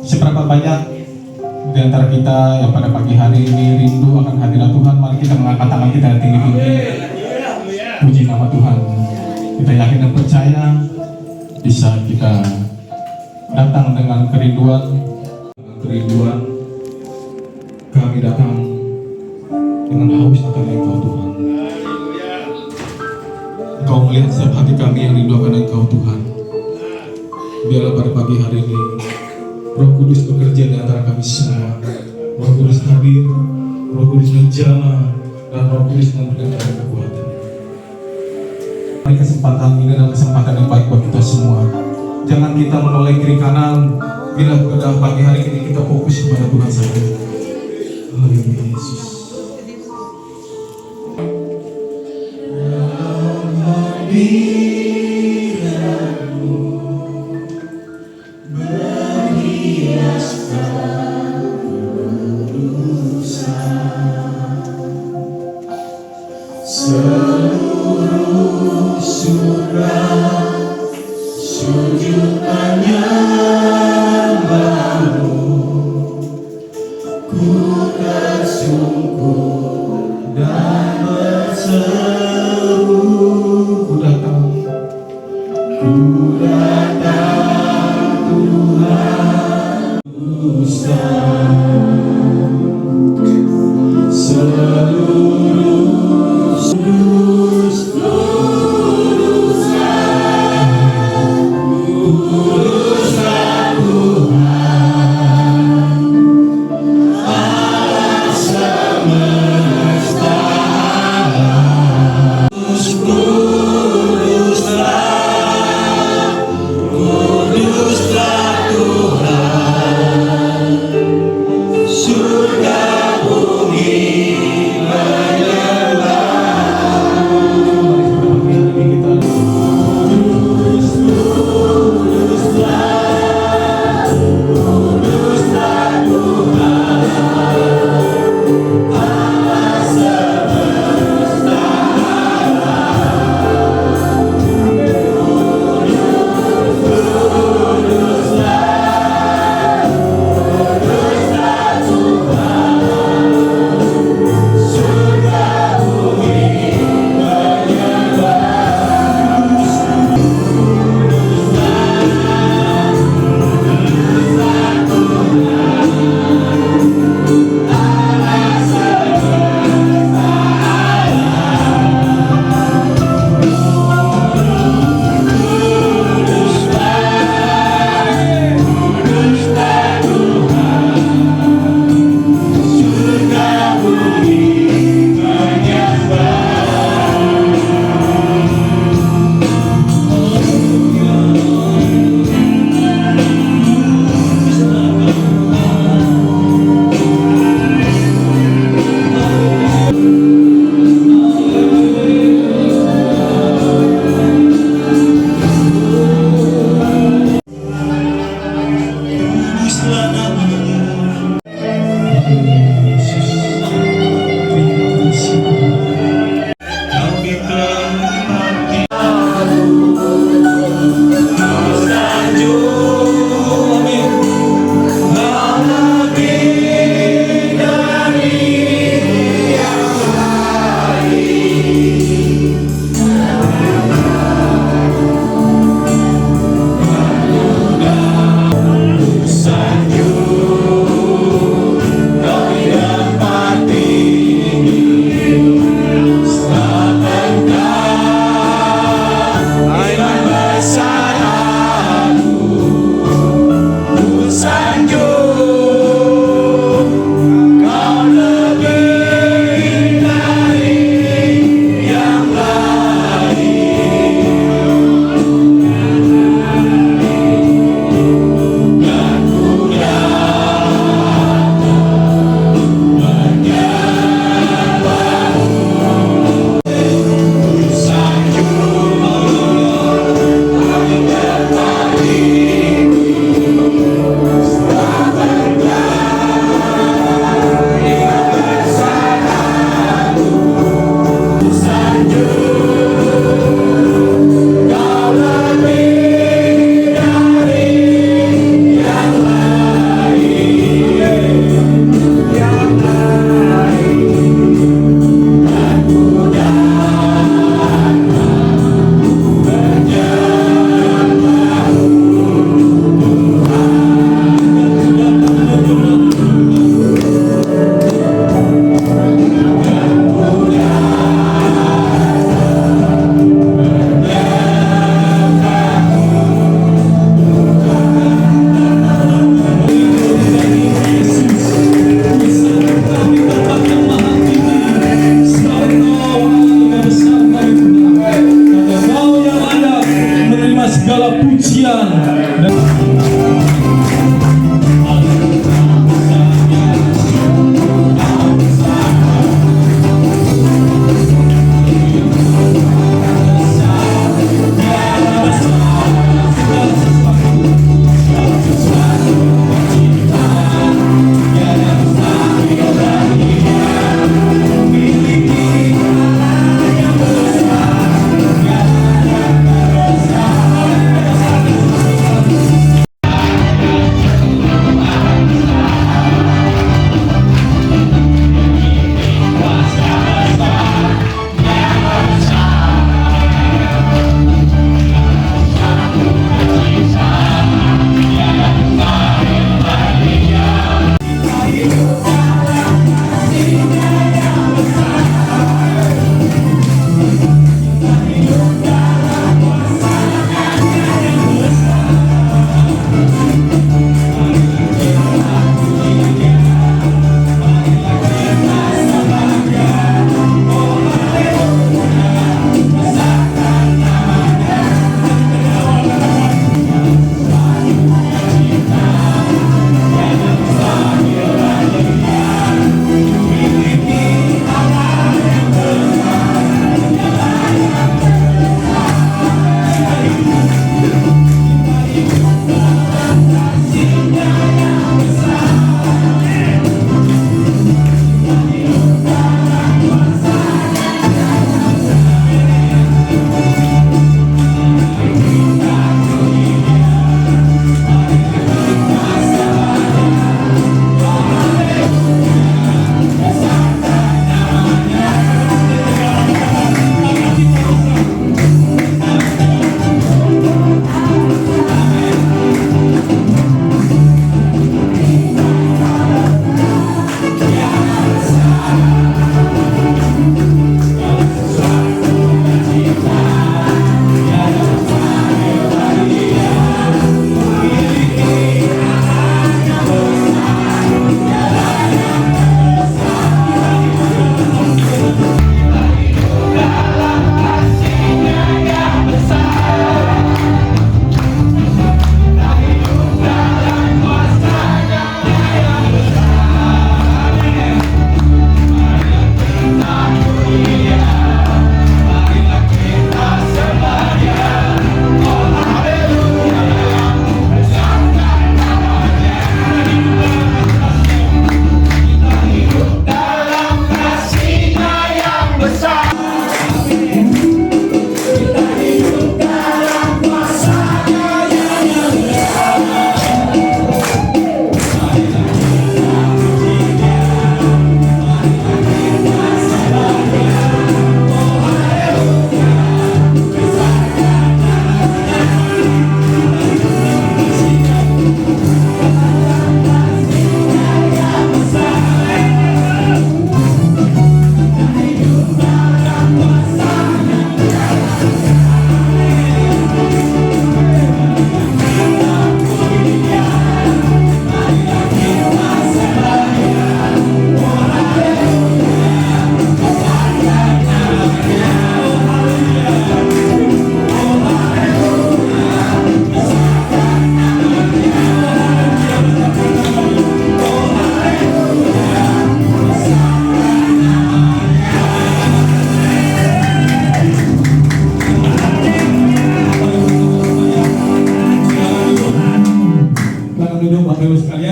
Seberapa banyak di antara kita yang pada pagi hari ini rindu akan hadirat Tuhan, mari kita mengangkat tangan kita yang tinggi-tinggi. Puji nama Tuhan. Kita yakin dan percaya bisa kita datang dengan kerinduan. Kami datang dengan haus akan Engkau Tuhan. Engkau melihat setiap hati kami yang rindu akan Engkau Tuhan. Biarlah pada pagi hari ini Roh Kudus bekerja di antara kami semua. Roh Kudus hadir, Roh Kudus menjamah, dan Roh Kudus memberikan kekuatan. Mari kesempatan ini adalah kesempatan yang baik buat kita semua. Jangan kita menoleh kiri kanan. Bila pada pagi hari ini kita fokus kepada Tuhan saja. Haleluya Yesus. Seluruh surga sujud menyembahmu, ku tersungkur dan berseru, ku datang Tuhan,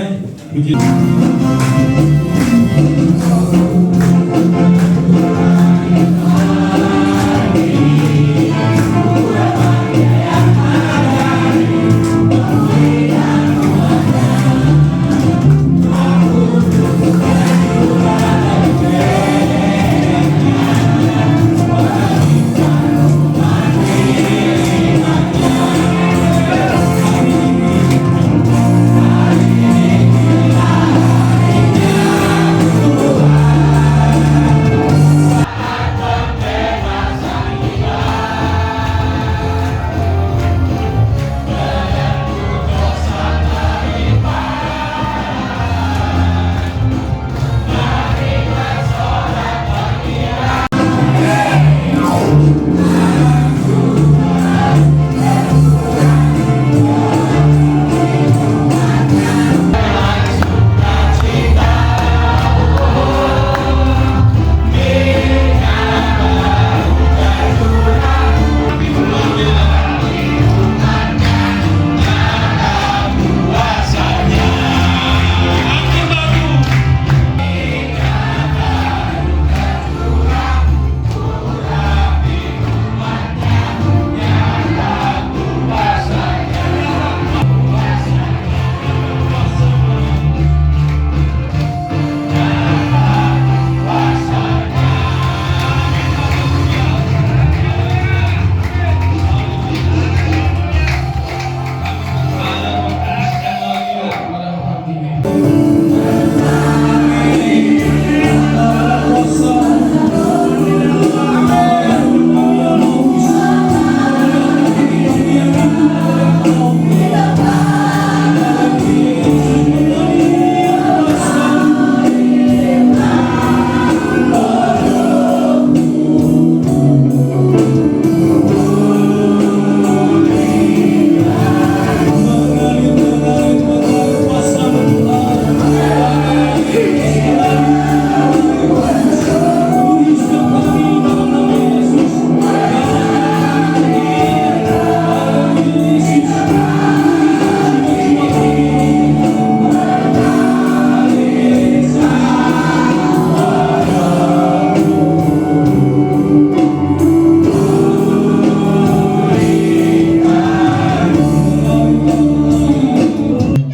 damai. Puji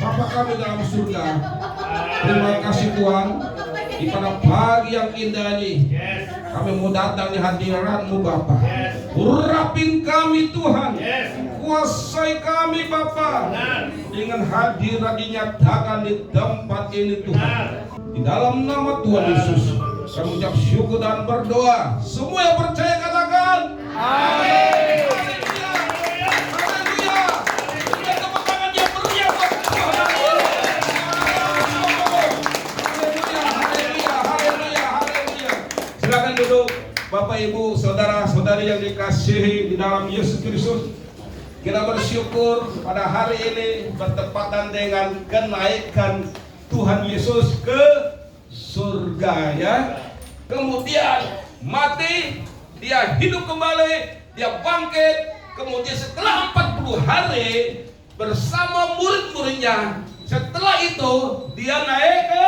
Bapa kami dalam surga, terima kasih Tuhan di pada pagi yang indah ini. Kami mau datang di hadirat-Mu Bapa. Urapin kami Tuhan, kuasai kami Bapa, dengan hadirat dinyatakan di tempat ini Tuhan. Di dalam nama Tuhan Yesus, kami ucap syukur dan berdoa. Semua yang percaya katakan amin. Silakan duduk Bapak Ibu Saudara-saudari yang dikasihi di dalam Yesus Kristus. Kita bersyukur pada hari ini bertepatan dengan kenaikan Tuhan Yesus ke surga ya. Kemudian mati, dia hidup kembali, dia bangkit. Kemudian setelah 40 hari bersama murid-muridnya, setelah itu dia naik ke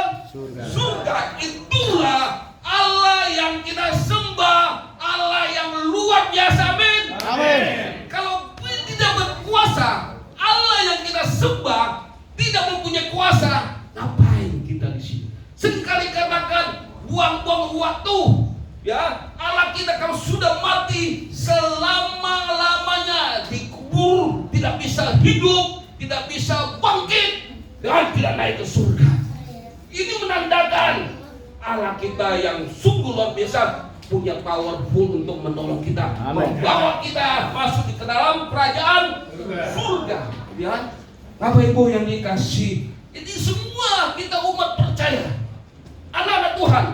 surga. Itulah Allah yang kita sembah, Allah yang luar biasa, amin. Amin. Kalau tidak berkuasa, Allah yang kita sembah tidak mempunyai kuasa, ngapain kita di sini? Sekali katakan buang-buang waktu, ya. Allah kita kalau sudah mati selama-lamanya dikubur, tidak bisa hidup, tidak bisa bangkit, dan tidak naik ke surga. Ini menandakan Allah kita yang sungguh luar biasa, punya powerful untuk menolong kita, membawa kita masuk ke dalam kerajaan surga. Ya, Bapak Ibu yang dikasih, ini semua kita umat percaya, anak-anak Tuhan,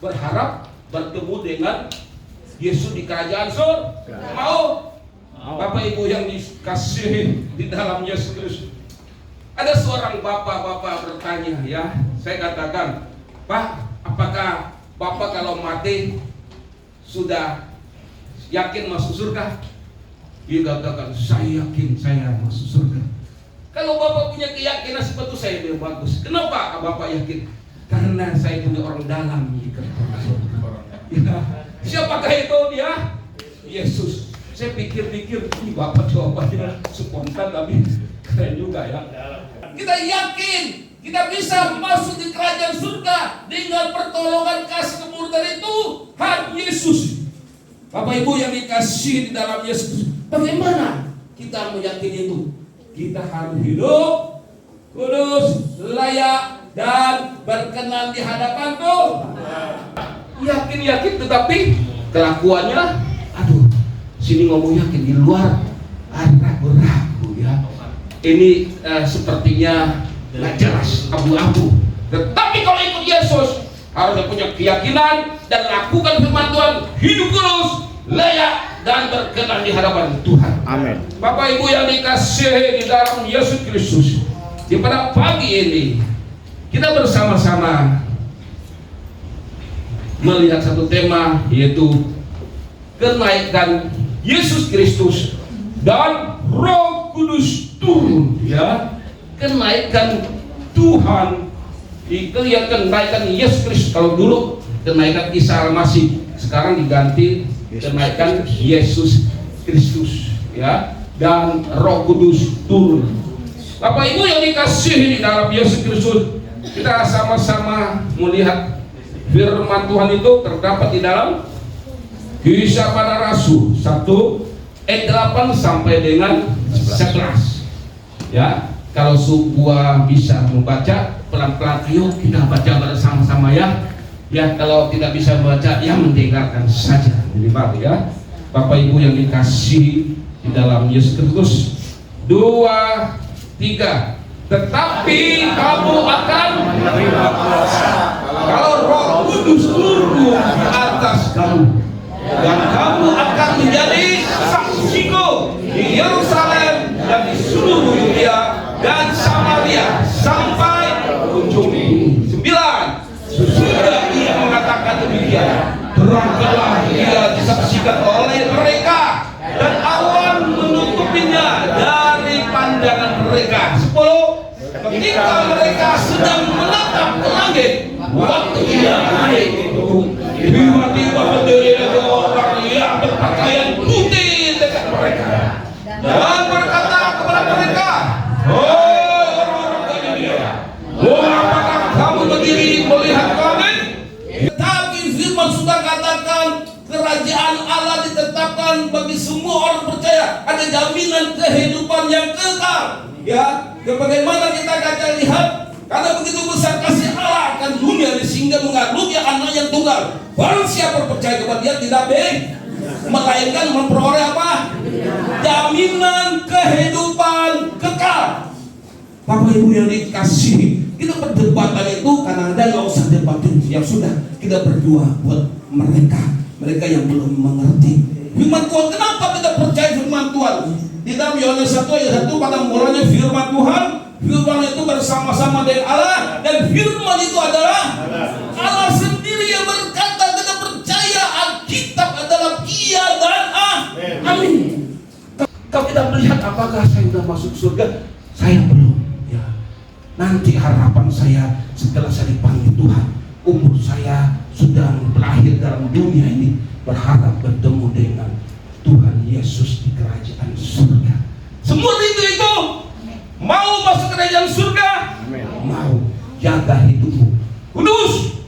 berharap bertemu dengan Yesus di kerajaan surga. Mau? Bapak Ibu yang dikasihi di dalam Yesus Kristus. Ada seorang bapak-bapak bertanya, ya, saya katakan, Pak, apakah Bapak kalau mati sudah yakin masuk surga? Dia katakan, saya yakin saya masuk surga. Kalau Bapak punya keyakinan seperti itu, saya bilang bagus. Kenapa Bapak yakin? Karena saya punya orang dalam di ya. Siapakah itu dia? Yesus. Saya pikir-pikir, ini Bapak jawabannya spontan tapi keren juga ya. Kita yakin kita bisa masuk di kerajaan surga dengan pertolongan kasih kemurahan itu Tuhan Yesus. Bapak Ibu yang dikasihi di dalam Yesus, bagaimana kita meyakini itu? Kita harus hidup kudus, layak, dan berkenan di hadapan Tuhan. Yakin tetapi kelakuannya, aduh, sini ngomong yakin, di luar ragu-ragu ya. Ini sepertinya nggak jelas, abu-abu. Tetapi kalau ikut Yesus harus punya keyakinan dan lakukan firman Tuhan, hidup kudus, layak, dan berkenan di hadapan Tuhan. Amin. Bapak Ibu yang dikasihi di dalam Yesus Kristus, di pada pagi ini kita bersama-sama melihat satu tema, yaitu kenaikan Yesus Kristus dan Roh Kudus turun ya. Kenaikan Tuhan, kenaikan Yesus Kristus. Kalau dulu kenaikan Isa Al-Masih, sekarang diganti kenaikan Yesus Kristus ya, dan Roh Kudus turun. Bapak Ibu yang dikasihi di dalam Yesus Kristus, kita sama-sama melihat firman Tuhan itu terdapat di dalam Kisah Para Rasul 1 ayat 8 sampai dengan 11 ya. Kalau semua bisa membaca pelan-pelan, ayo kita baca bersama-sama ya. Ya, kalau tidak bisa membaca, ya mendengarkan saja minimal ya. Bapak Ibu yang dikasihi di dalam Yesus Kristus, 2, 3. Tetapi kamu akan menerima kuasa kalau Roh Kudus turun di atas kamu, dan kamu akan menjadi saksiku di Yerusalem dan di seluruh Yudea dan Samaria sampai ujung bumi. 9. Sesudah ia mengatakan demikian, terangkanlah ia disaksikan oleh mereka dan awan menutupinya dari pandangan mereka. 10. Ketika mereka sedang menatap ke langit, waktu ia naik itu, tiba-tiba berdiri orang yang berpakaian putih dekat mereka dan berkata kepada mereka, "Oh orang-orang Galilea, apakah kamu berdiri melihat kami?" Tetapi firman sudah katakan, kerajaan Allah ditetapkan bagi semua orang percaya, ada jaminan kehidupan yang kekal. Ya, bagaimana kita akan lihat, karena begitu besar kasih Allah akan dunia sehingga mengaruniai anak yang tunggal. Barang siapa percaya kepada Dia tidak melainkan memperoleh apa? Jaminan kehidupan kekal. Bapak Ibu yang dikasihi, kita perdebatan itu kadang-kadang nggak usah debatin, yang sudah kita berdua buat mereka yang belum mengerti firman Tuhan. Kenapa kita percaya firman Tuhan? Di dalam Yohanes 1 ayat 1, pada mulanya firman Tuhan, firman itu bersama-sama dengan Allah, dan firman itu adalah Allah sendiri yang berkata. Kita percaya Alkitab adalah iya dan amin. Kalau kita melihat apakah saya sudah masuk surga, saya belum ya. Nanti harapan saya setelah saya dipanggil Tuhan, umur saya sudah berakhir dalam dunia ini, berharap bertemu dengan Tuhan Yesus di kerajaan surga. Semua itu mau masuk kerajaan surga, mau jaga hidupmu kudus.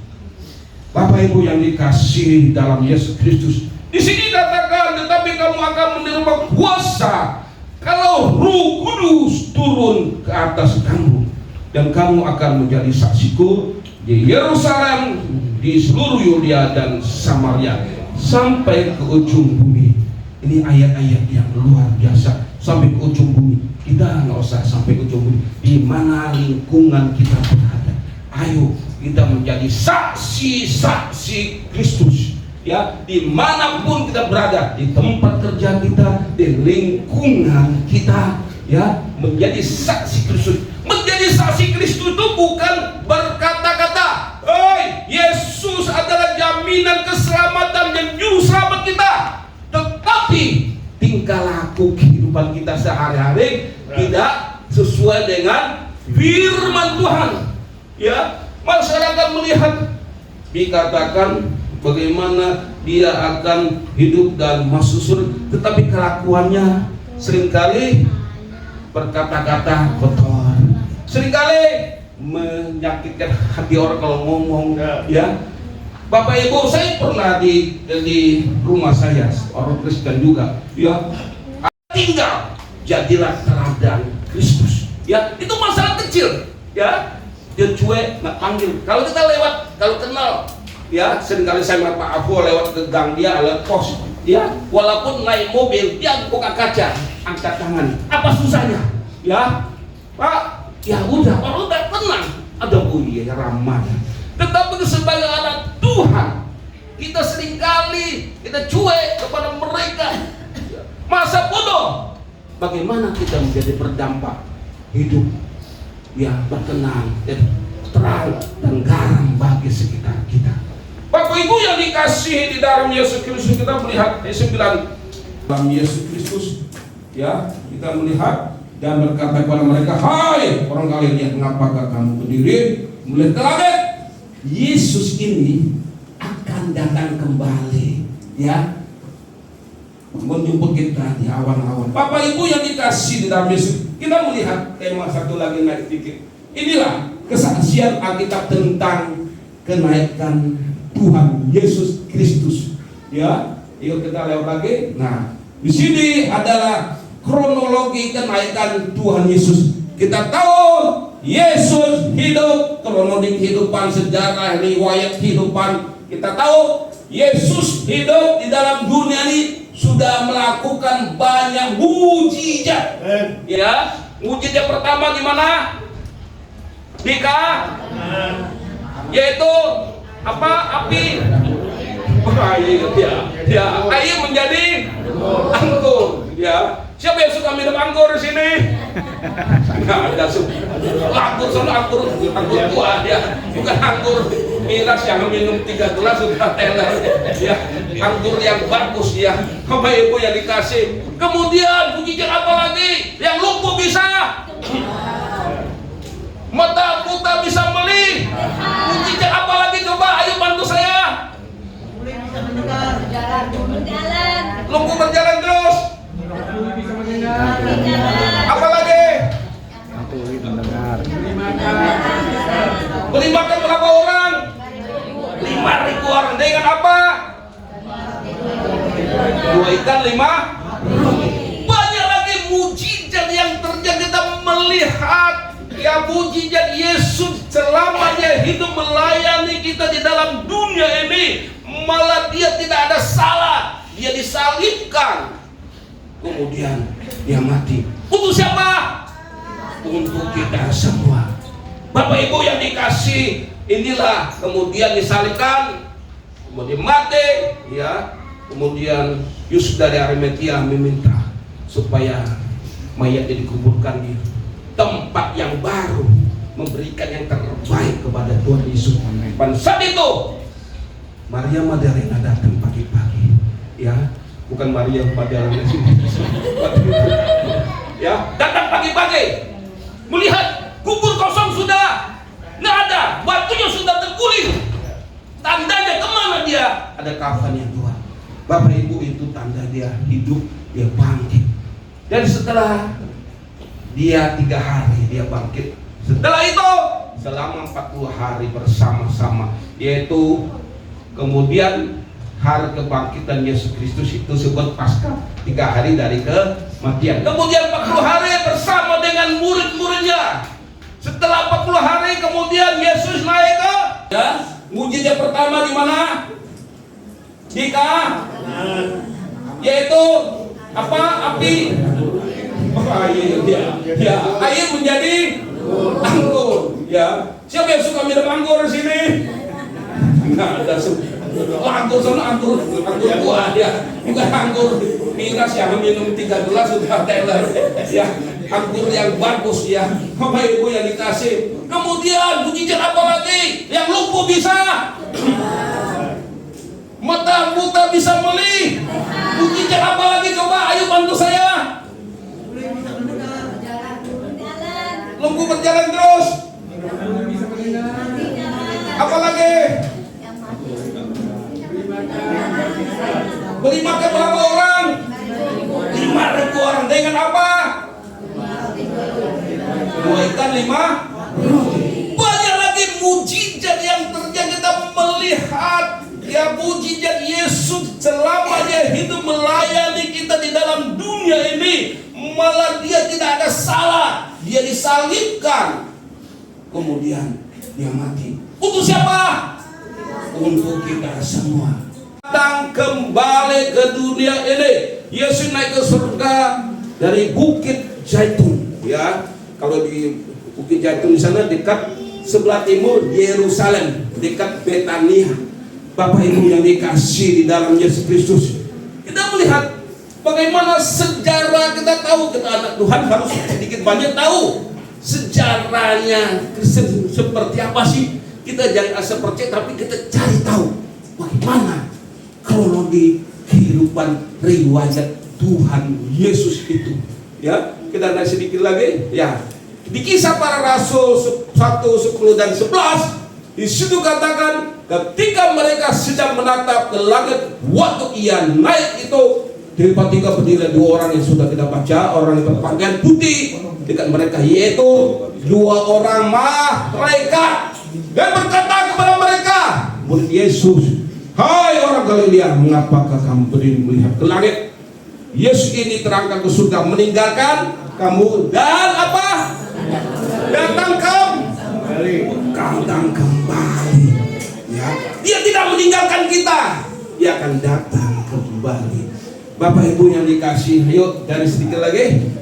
Bapak Ibu yang dikasihi dalam Yesus Kristus, di sini katakan, tetapi kamu akan menerima kuasa kalau Roh Kudus turun ke atas kamu, dan kamu akan menjadi saksiku di Yerusalem, di seluruh Yudea dan Samaria sampai ke ujung bumi. Ini ayat-ayat yang luar biasa, sampai ke ujung bumi. Kita nggak usah sampai ke ujung bumi, di mana lingkungan kita berada. Ayo kita menjadi saksi-saksi Kristus ya, dimanapun kita berada, di tempat kerja kita, di lingkungan kita ya, menjadi saksi Kristus. Menjadi saksi Kristus itu bukan berkata-kata, Yesus adalah jaminan keselamatan dan juru selamat kita, tetapi tingkah laku kehidupan kita sehari-hari tidak sesuai dengan firman Tuhan. Ya, masyarakat melihat, dikatakan bagaimana dia akan hidup dan masuk surga, tetapi kelakuannya seringkali berkata-kata kotor, seringkali menyakitkan hati orang kalau ngomong. Ya, Bapak Ibu, saya pernah di rumah saya, orang Kristen juga, ya, tinggal jadilah teladan Kristus. Ya, itu masalah kecil. Ya, dia cuek, nggak panggil. Kalau kita lewat, kalau kenal, ya, seringkali saya sama Pak Afu lewat ke gang dia, lewat pos, ya, walaupun naik mobil, dia buka kaca, angkat tangan. Apa susahnya? Ya, Pak, ya udah, orang udah tenang. Ada bunyi ramah. Tetapi sebagai anak Tuhan, kita seringkali kita cuek kepada mereka. Masa bodoh. Bagaimana kita menjadi berdampak hidup yang berkenan, terang dan garam bagi sekitar kita. Bapak Ibu yang dikasihi di dalam Yesus Kristus, kita melihat ayat 9 dalam Yesus Kristus, ya, kita melihat dan berkata kepada mereka, hai orang Galilea, mengapakah kamu berdiri melihat ke langit? Yesus ini akan datang kembali, ya, menjemput kita di awan-awan. Bapak Ibu yang dikasihi di dalam Yesus, kita melihat tema satu lagi naik dikit. Inilah kesaksian Alkitab tentang kenaikan Tuhan Yesus Kristus. Ya, yuk kita lewat lagi. Nah, di sini adalah kronologi kenaikan Tuhan Yesus. Kita tahu Yesus hidup, kronologi kehidupan, sejarah, riwayat kehidupan. Kita tahu Yesus hidup di dalam dunia ini sudah melakukan banyak mujizat. Ya, mujizat pertama di mana? Yaitu apa? Api. Ya, air menjadi anggur. Ya, siapa yang suka minum anggur di sini? Nah, ada anggur sana, anggur buah, ya, bukan anggur miras yang minum 3 gelas sudah teler. Ya, anggur yang bagus, ya. Bapak Ibu yang dikasih. Kemudian mujizat apa lagi? Yang lumpuh bisa, mata buta bisa melihat. Mujizat apa lagi coba? Ayo bantu saya. Lumpuh berjalan terus. Apa lagi? Beli makan berapa orang? 5.000 orang. Dengan apa? 2 ikan 5. Banyak lagi mujizat yang terjadi. Kita melihat ya mujizat Yesus selama dia hidup melayani kita di dalam dunia ini. Malah dia tidak ada salah. Dia disalibkan, kemudian dia mati. Untuk siapa? Untuk kita semua. Bapak Ibu yang dikasih, inilah kemudian disalibkan, kemudian mati, ya. Kemudian Yusuf dari Arimatia meminta supaya mayatnya dikuburkan di tempat yang baru, memberikan yang terbaik kepada Tuhan Yesus. Pada saat itu Maria Magdalena datang pagi-pagi, ya, bukan Maria Magdalena sini, ya, datang pagi-pagi, melihat kubur kosong sudah nggak ada, batunya sudah terguling, tandanya kemana dia? Ada kafan yang tua. Bapak Ibu, itu tanda dia hidup, dia bangkit. Dan setelah dia 3 hari dia bangkit. Setelah itu selama 40 hari bersama-sama, yaitu kemudian hari kebangkitan Yesus Kristus itu disebut Paskah, 3 hari dari kematian. Kemudian 40 hari bersama dengan murid-muridnya. Setelah 40 hari kemudian Yesus naik ke, ya, mujizat pertama di mana? Di yaitu apa? Api. Ya, air menjadi anggur. Ya, siapa yang suka minum anggur di sini? Nah, ada anggur sana, anggur buah, ya, bukan anggur miras yang minum 3 gelas sudah teler. Ya, anggur yang bagus, ya. Bapak Ibu yang dikasih. Kemudian mujizat apa lagi? Yang lumpuh bisa, mata buta bisa melihat. Mujizat apa lagi coba? Ayo bantu saya. jalan terus. Apalagi beri makan berapa orang? 5.000 orang. Dengan apa? 2 ikan 5. Banyak lagi mujizat yang terjadi. Kita melihat ya mujizat Yesus selama dia hidup melayani kita di dalam dunia ini. Malah dia tidak ada salah. Dia disalibkan, kemudian dia mati. Untuk siapa? Untuk kita semua. Datang kembali ke dunia ini. Yesus naik ke surga dari Bukit Zaitun. Ya, kalau di Bukit Zaitun di sana dekat sebelah timur Yerusalem, dekat Betania. Bapak Ibu yang dikasih di dalam Yesus Kristus, kita melihat bagaimana sejarah. Kita tahu, kita anak Tuhan harus sedikit banyak tahu sejarahnya Kristen seperti apa sih. Kita jangan asal percaya, tapi kita cari tahu bagaimana kronologi kehidupan riwayat Tuhan Yesus itu. Ya, kita naik sedikit lagi. Ya, di Kisah Para Rasul 1:10 dan 11, di situ katakan ketika mereka sedang menatap ke langit waktu ia naik itu, tiba-tiba berdiri 2 orang yang sudah kita baca, orang yang berpakaian putih dekat mereka, yaitu 2 orang malaikat, dan berkata kepada mereka, murid Yesus, hai orang Galilea, mengapakah kamu berdiri melihat ke langit? Yesus ini terangkat ke surga, meninggalkan kamu dan apa? Datang kembali. Ya, dia tidak meninggalkan kita, dia akan datang kembali. Bapak Ibu yang dikasih, ayo dari sedikit lagi.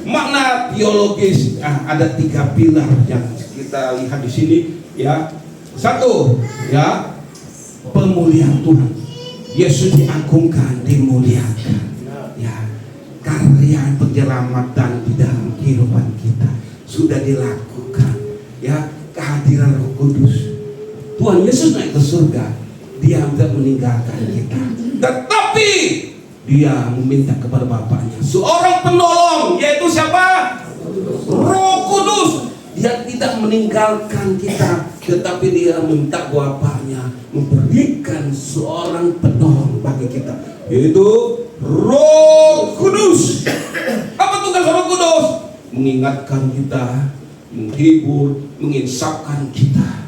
Makna teologis, ada 3 pilar yang kita lihat di sini. Ya, 1, ya, pemulihan Tuhan. Yesus diagungkan, dimuliakan. Ya, karya penyelamatan di dalam kehidupan kita sudah dilakukan. Ya, kehadiran Roh Kudus. Tuhan Yesus naik ke surga, dia tidak meninggalkan kita, tetapi dia meminta kepada Bapaknya seorang penolong, yaitu siapa? Roh Kudus. Dia tidak meninggalkan kita, tetapi dia minta Bapaknya memberikan seorang penolong bagi kita, yaitu Roh Kudus. Apa tugas Roh Kudus? Mengingatkan kita, menghibur, menginsapkan kita.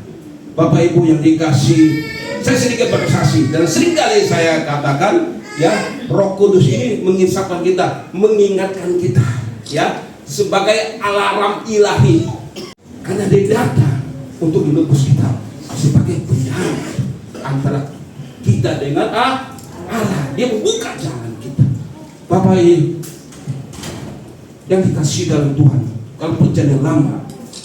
Bapak Ibu yang dikasih, saya sedikit bersaksi dan seringkali saya katakan, ya, Roh Kudus ini menginsapkan kita, mengingatkan kita, ya, sebagai alarm ilahi, karena dia datang untuk menebus kita sebagai penyanyi antara kita dengan Allah. Dia membuka jalan kita. Bapak Ibu yang dikasih dalam Tuhan, kalau perjalanan lama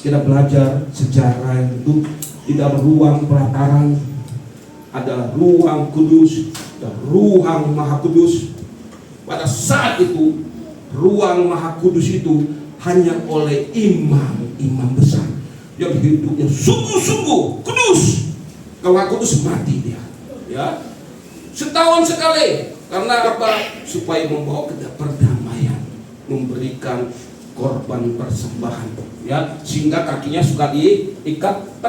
kita belajar sejarah itu, di dalam ruang pelataran ada ruang kudus dan ruang maha kudus. Pada saat itu ruang maha kudus itu hanya oleh imam besar yang hidupnya sungguh-sungguh kudus. Kalau nggak kudus mati dia. Ya, setahun sekali. Karena apa? Supaya membawa kita perdamaian, memberikan korban persembahan, ya, sehingga kakinya suka diikat.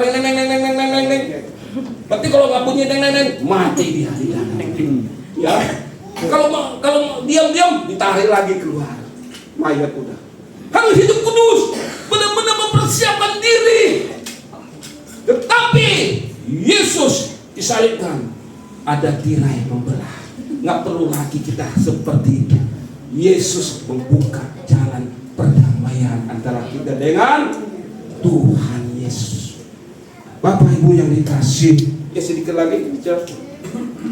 Berarti kalau nggak bunyi mati dia di dalam. Ya, kalau diam-diam ditarik lagi keluar, mayat udah. Harus hidup kudus, benar-benar mempersiapkan diri. Tetapi Yesus disalibkan, ada tirai membelah. Nggak perlu lagi kita seperti itu. Yesus membuka jalan perdamaian antara kita dengan Tuhan Yesus. Bapak Ibu yang dikasih, ya sedikit lagi,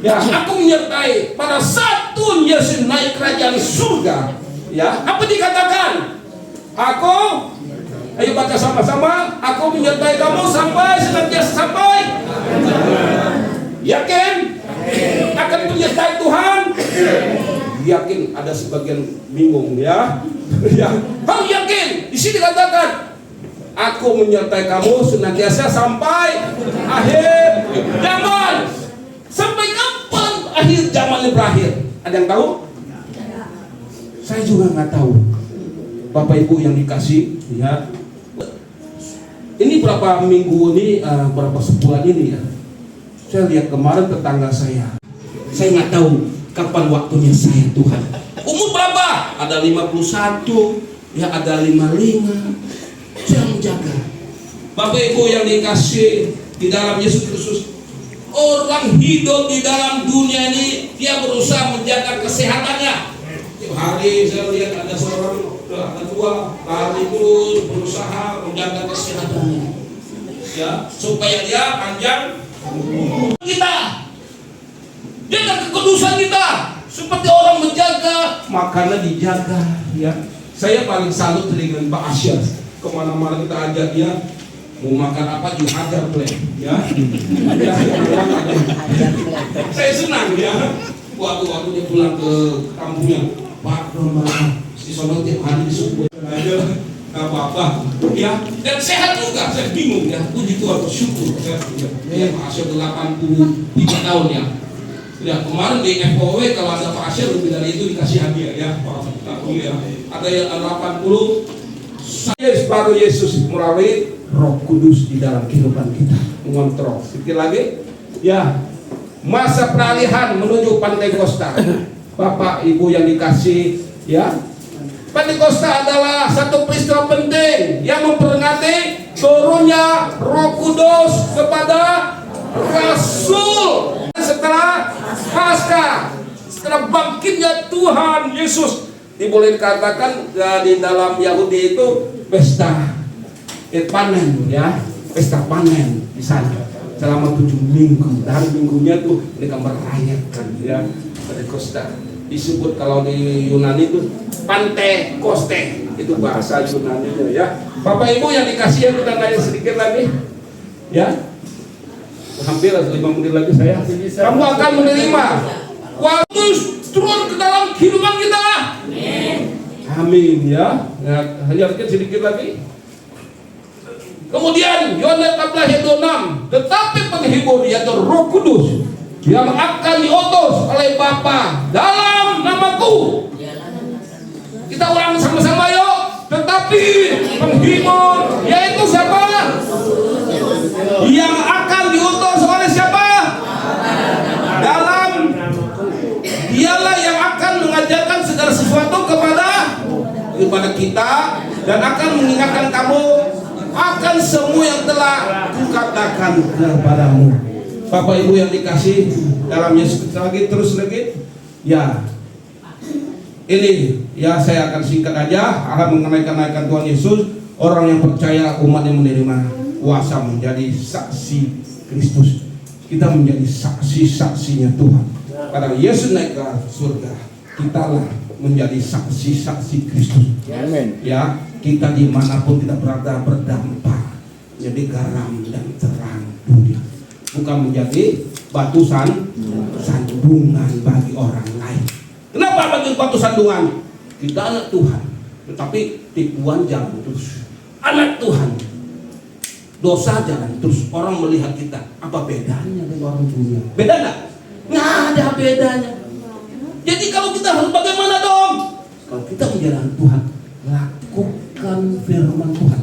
ya, aku menyertai pada saat Tuhan Yesus naik kerajaan surga. Ya, apa dikatakan? Aku, ayo baca sama-sama. Aku menyertai kamu sampai senantiasa sampai. Yakin? Akan menyertai Tuhan? Yakin. Ada sebagian bingung, ya. Ya, kamu yakin? Di sini katakan, aku menyertai kamu senantiasa sampai akhir zaman. Sampai kapan akhir zaman berakhir? Ada yang tahu? Saya juga nggak tahu. Bapak Ibu yang dikasih, ya, ini berapa minggu ini, berapa sebulan ini ya, saya lihat kemarin tetangga saya nggak tahu kapan waktunya saya Tuhan. Umur berapa? Ada 51, ya ada 55. Saya menjaga. Bapak Ibu yang dikasih di dalam Yesus Kristus, orang hidup di dalam dunia ini dia berusaha menjaga kesehatannya. Tiap hari saya lihat ada seorang, ada dua lari terus berusaha menjaga kesehatannya, ya supaya dia panjang umur. Kita jaga kekudusan kita seperti orang menjaga makanan dijaga, ya. Saya paling salut dengan Pak Asyar. Kemana-mana kita ajak dia, mau makan apa juga hajar plan, ya. Saya senang ya. Waktu dia pulang ke kampungnya, Pak Roma, si sono tiap hari disuruh aja, nggak apa-apa, ya. Dan sehat juga. Saya bingung ya. Puji Tuhan, bersyukur. Ya, Pak Asyar 83 tahun ya. Ya kemarin di FOW kalau ada Pak Asyar lebih dari itu dikasih hadiah ya, Pak. Ya. Ada yang 80. Saya sebagai Yesus melalui Roh Kudus di dalam kehidupan kita mengontrol. Sedikit lagi, ya masa peralihan menuju Pantekosta. Bapak Ibu yang dikasih, ya Pantekosta adalah satu peristiwa penting yang memperingati turunnya Roh Kudus kepada Rasul setelah Paskah, setelah bangkitnya Tuhan Yesus. Ini boleh dikatakan di dalam Yahudi itu pesta panen, ya, pesta panen di sana selama 7 minggu. Dan minggunya tuh mereka merayakan, ya, Pantekosta. Disebut kalau di Yunani itu Pantekoste, itu bahasa Yunani, ya. Bapak Ibu yang dikasih, yang kita nanya sedikit lagi, ya. Hampir 5 menit lagi saya. Kamu akan menerima waktu turun ke dalam kehidupan kita. Amin, ya. Hanya sedikit lagi. Kemudian Yohanes 14 ayat 26, tetapi penghibur yaitu Roh Kudus yang akan diutus oleh Bapa dalam namaku. Kita ulang sama-sama yuk. Tetapi penghibur yaitu siapa? Yang akan diutus oleh siapa? Dalam dialah yang akan mengajarkan segala sesuatu kepada kita dan akan mengingatkan kamu akan semua yang telah kukatakan kepadamu. Bapak Ibu yang dikasih dalam Yesus lagi, terus lagi, ya ini ya saya akan singkat aja akan mengenaikan Tuhan Yesus. Orang yang percaya, umat yang menerima kuasa menjadi saksi Kristus. Kita menjadi saksi-saksinya Tuhan. Pada Yesus naik ke surga, kitalah menjadi saksi-saksi Kristus. Amin. Ya, kita dimanapun kita berada berdampak menjadi garam dan terang dunia, bukan menjadi batu sandungan bagi orang lain. Kenapa bagi batu sandungan? Kita anak Tuhan, tetapi tipuan jalan terus. Anak Tuhan, dosa jalan terus. Orang melihat kita, apa bedanya dengan orang dunia? Beda nggak? Nggak ada bedanya. Jadi kalau kita harus bagaimana dong? Kalau kita menjalankan Tuhan, lakukan firman Tuhan.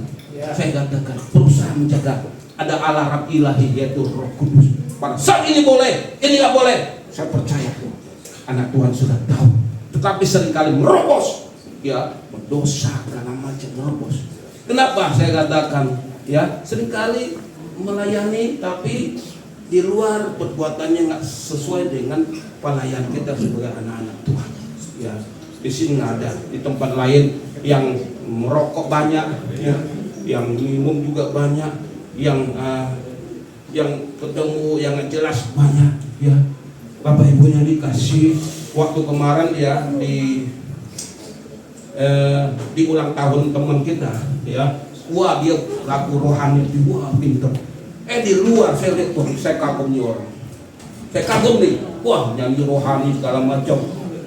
Saya katakan, berusaha menjaga. Ada alarm ilahi yaitu Roh Kudus. Pada saat ini boleh, ini nggak boleh. Saya percaya anak Tuhan sudah tahu. Tetapi seringkali merobos, ya berdosa karena macam merobos. Kenapa saya katakan? Ya seringkali melayani tapi di luar perbuatannya nggak sesuai dengan pelayan kita sebagai anak-anak Tuhan. Ya di sini nggak ada. Di tempat lain yang merokok banyak, ya, yang minum juga banyak, yang ketemu yang jelas banyak, ya. Bapak Ibu yang dikasih, waktu kemarin ya di ulang tahun teman kita, ya, wah dia lagu rohani, wah pinter. Di luar saya lihat tuh, saya kagum nih orang, saya kagum nih, wah nyanyi rohani segala macam,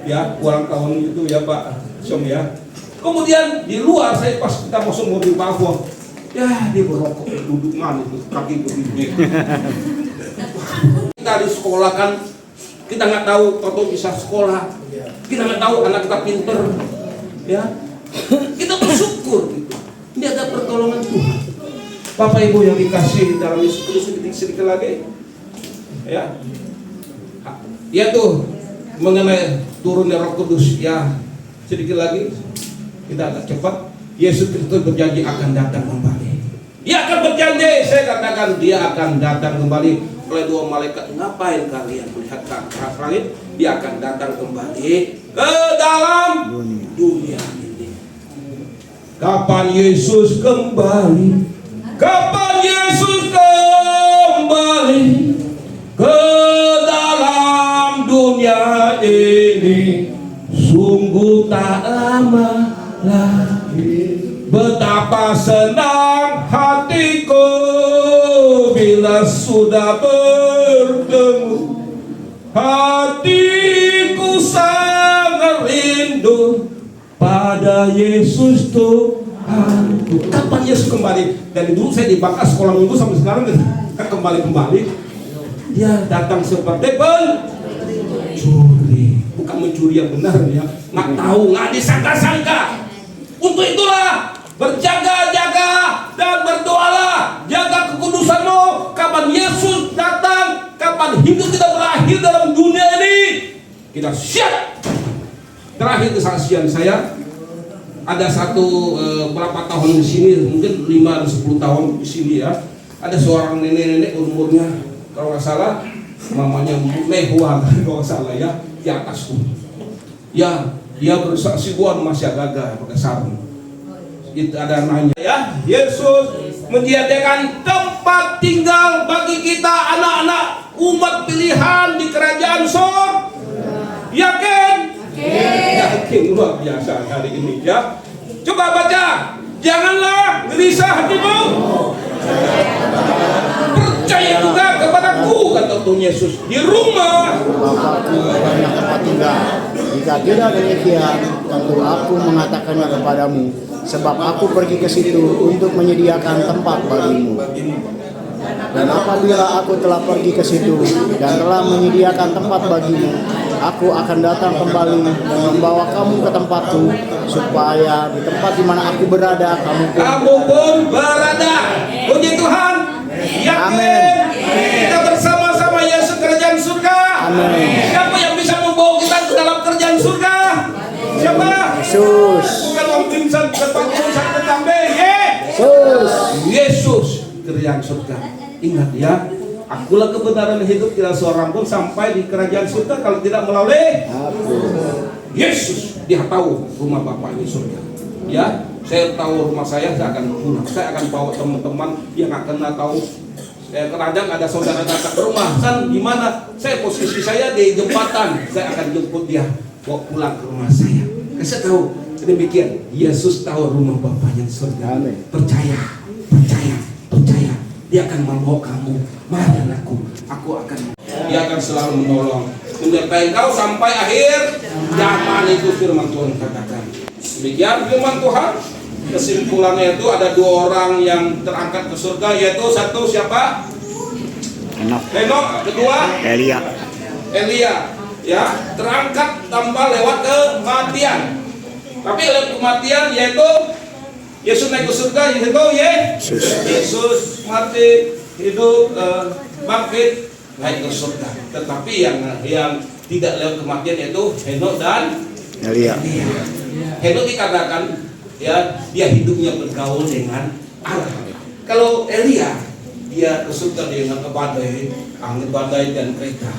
ya ulang tahun itu ya Pak Som ya. Kemudian di luar saya pas kita masuk mobil Papua, ya dia berokok, duduk manis, kaki begini. Kita di sekolah kan, kita nggak tahu atau bisa sekolah, kita nggak tahu anak kita pinter, ya kita bersyukur gitu. Ini ada pertolongan Tuhan. Bapak Ibu yang dikasih dalam Yesus Kristus, sedikit lagi ya. Ya tuh mengenai turunnya Roh Kudus ya, sedikit lagi kita agak cepat. Yesus Kristus berjanji akan datang kembali. Dia akan berjanji, saya katakan dia akan datang kembali oleh dua malaikat. Ngapain kalian melihat ke arah langit? Dia akan datang kembali ke dalam dunia ini. Kapan Yesus kembali? Kapan Yesus kembali ke dalam dunia ini? Sungguh tak lama lagi. Betapa senang hatiku bila sudah bertemu. Hatiku sangat rindu pada Yesus Tuhanku. Kapan Yesus kembali? Dari dulu saya dibakar sekolah minggu sampai sekarang kan kembali. Dia datang seperti pencuri. Bukan mencuri yang benar ya. Nggak tahu, nggak disangka-sangka. Untuk itulah berjaga-jaga dan berdoalah, jaga kekudusanmu. Kapan Yesus datang, kapan hidup kita berakhir dalam dunia ini, kita siap. Terakhir kesaksian saya, ada satu berapa tahun di sini, mungkin 5 atau 10 tahun di sini ya. Ada seorang nenek-nenek umurnya kalau nggak salah mamanya Mehua kalau nggak salah ya, di atas tuh. Ya, dia bersaksi buat masih agak pakai sarung. Itu ada nanya ya, Yesus menyediakan tempat tinggal bagi kita anak-anak umat pilihan di kerajaan surga. Yakin? Yakin, luar biasa hari ini ya. Coba baca, janganlah gelisah hatimu, percaya juga kepadaku, kata Tuhan Yesus. Di rumah Bapakku banyak tempat tinggal. Jika tidak demikian, tentu aku mengatakannya kepadamu, sebab aku pergi ke situ untuk menyediakan tempat bagimu. Dan apabila aku telah pergi ke situ dan telah menyediakan tempat bagimu, aku akan datang kembali dan membawa kamu ke tempatku, supaya di tempat di mana aku berada, kamu pun berada. Puji Tuhan. Yakin? Kita bersama-sama Yesus kerajaan surga. Amin. Siapa yang bisa membawa kita ke dalam kerajaan surga? Siapa? Yesus. Bukan orang pingsan, bukan urusan tetangga. Yesus. Yesus kerajaan surga. Ingat ya, akulah kebenaran hidup, tidak seorang pun sampai di kerajaan surga kalau tidak melalui Yesus. Dia tahu rumah Bapa ini surga. Ya, saya tahu rumah saya akan pulang. Saya akan bawa teman-teman yang akan tahu. Kadang ada saudara datang ke rumah, San gimana? Saya posisi saya di jembatan, saya akan jemput dia bawa pulang ke rumah saya. Saya tahu demikian. Yesus tahu rumah Bapa yang surga. Amin. Percaya. Dia akan membawa kamu. Mari aku akan. Dia akan selalu menolong, menyertai kau sampai akhir zaman, itu firman Tuhan katakan. Demikian firman Tuhan. Kesimpulannya itu ada 2 orang yang terangkat ke surga, yaitu satu siapa? Henok, kedua Elia. Ya, terangkat tanpa lewat kematian. Tapi lewat kematian yaitu Yesus naik ke surga, yaitu Yesus mati, hidup, bangkit, naik ke surga. Tetapi yang tidak lewat kematian yaitu Henok dan Elia. Henok dikatakan ya, dia hidupnya bergaul dengan Allah. Kalau Elia, dia ke surga dengan badai, angin badai dan kereta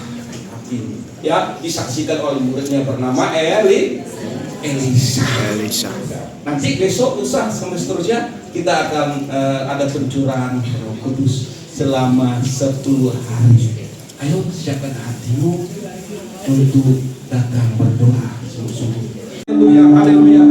api. Ya, disaksikan oleh muridnya bernama Elisa. Nanti besok lusa sampai seterusnya kita akan ada pencurahan Roh Kudus selama 10 hari. Ayo siapkan hatimu untuk datang berdoa sungguh-sungguh. Haleluya.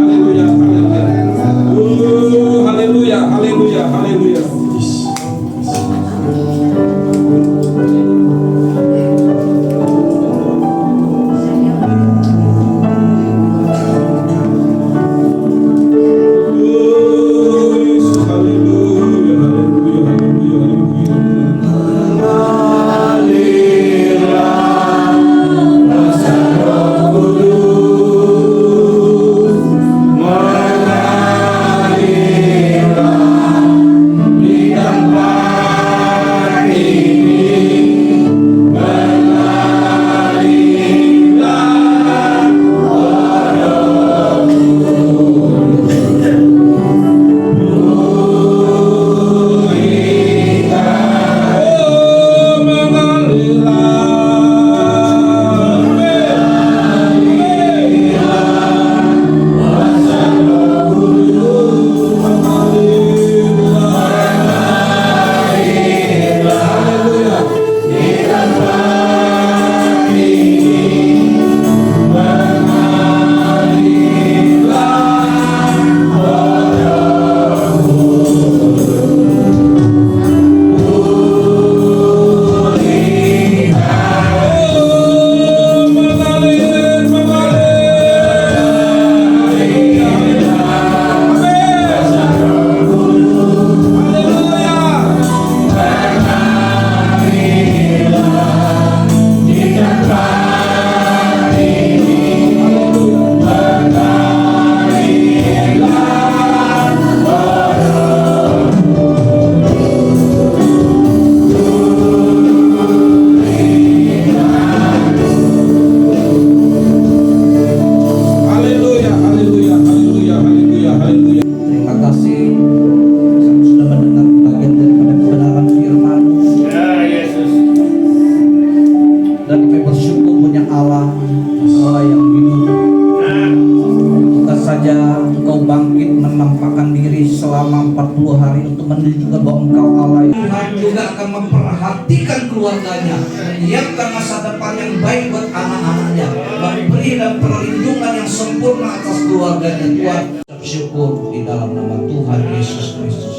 keluarganya, menyiapkan masa depan yang baik buat anak-anaknya, memberi dan perlindungan yang sempurna atas keluarganya. Tuhan, syukur di dalam nama Tuhan Yesus Kristus.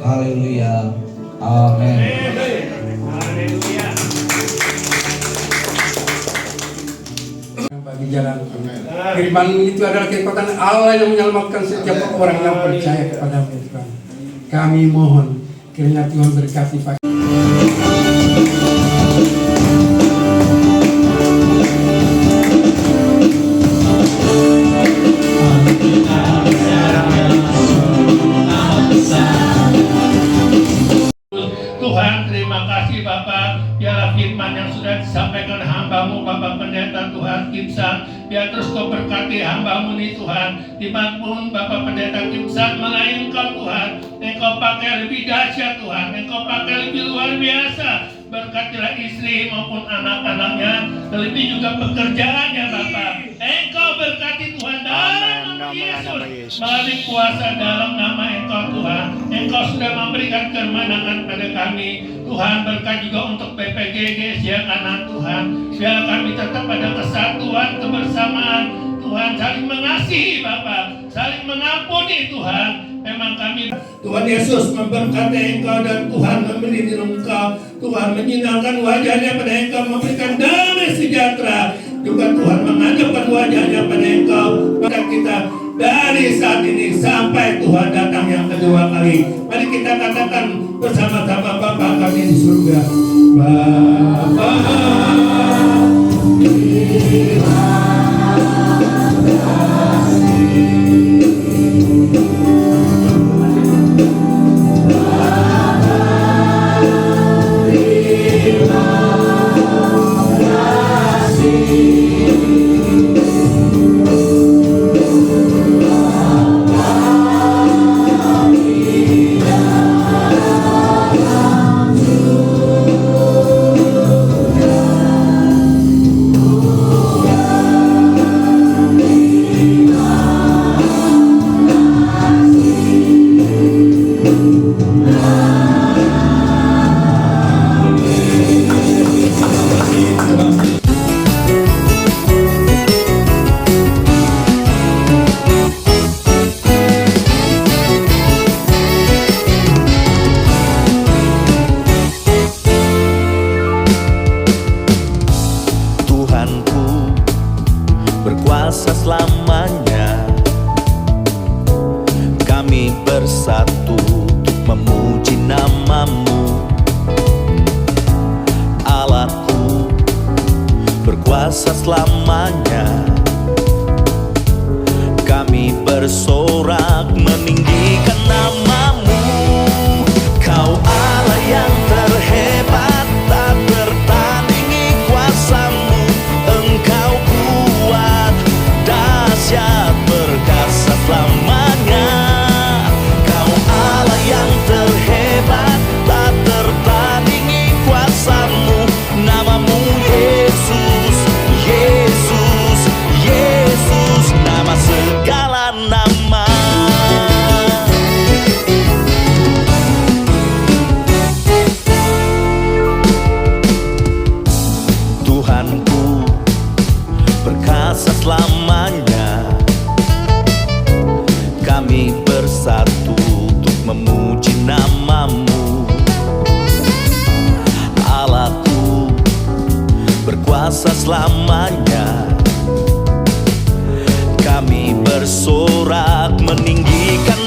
Haleluya. Amin. Bagi jalan firman itu adalah kekuatan Allah yang menyelamatkan setiap orang yang percaya kepada Tuhan. Kami mohon kiranya Tuhan berkati Pak. Tuhan, terima kasih Bapak, biarlah firman yang sudah disampaikan hamba-Mu Bapak Pendeta Tuhan Kimsan, biar terus Kau berkati hamba-Mu nih Tuhan, dimanapun Bapak Pendeta Kimsan melayani Engkau Tuhan, Engkau pakai lebih dahsyat Tuhan, Engkau pakai lebih luar biasa, berkatilah istri maupun anak-anaknya, terlebih juga pekerjaannya Bapak, Engkau berkati Tuhan dalam nama Yesus, melalui kuasa dalam nama Engkau Tuhan, Engkau sudah memberikan kemenangan pada kami. Tuhan, berkat juga untuk PPGG siang kanan Tuhan, biar kami tetap pada kesatuan, kebersamaan Tuhan, saling mengasihi Bapak, saling mengampuni Tuhan. Memang kami Tuhan Yesus memberkati Engkau dan Tuhan melindungi Engkau, Tuhan menyinarkan wajahnya pada Engkau, memberikan damai sejahtera juga Tuhan menghadapkan wajahnya pada Engkau, pada kita dari saat ini sampai Tuhan datang yang kedua kali. Mari kita katakan bersama-sama, Bapa kami di surga, Bapa berkuasa selamanya. Kami bersatu untuk memuji nama-Mu. Allahku berkuasa selamanya. Kami bersorak meninggikan nama-Mu. Kau Allah yang terhebat, tak tertandingi kuasa-Mu. Engkau kuat, dahsyat, perkasa selamanya. Kau Allah yang terhebat, tak tertandingi kuasa-Mu. Nama-Mu Yesus, Yesus, Yesus, nama segala nama. Tuhanku berkuasa selamanya. Kami bersatu untuk memuji nama-Mu. Allahku berkuasa selamanya. Kami bersorak meninggikan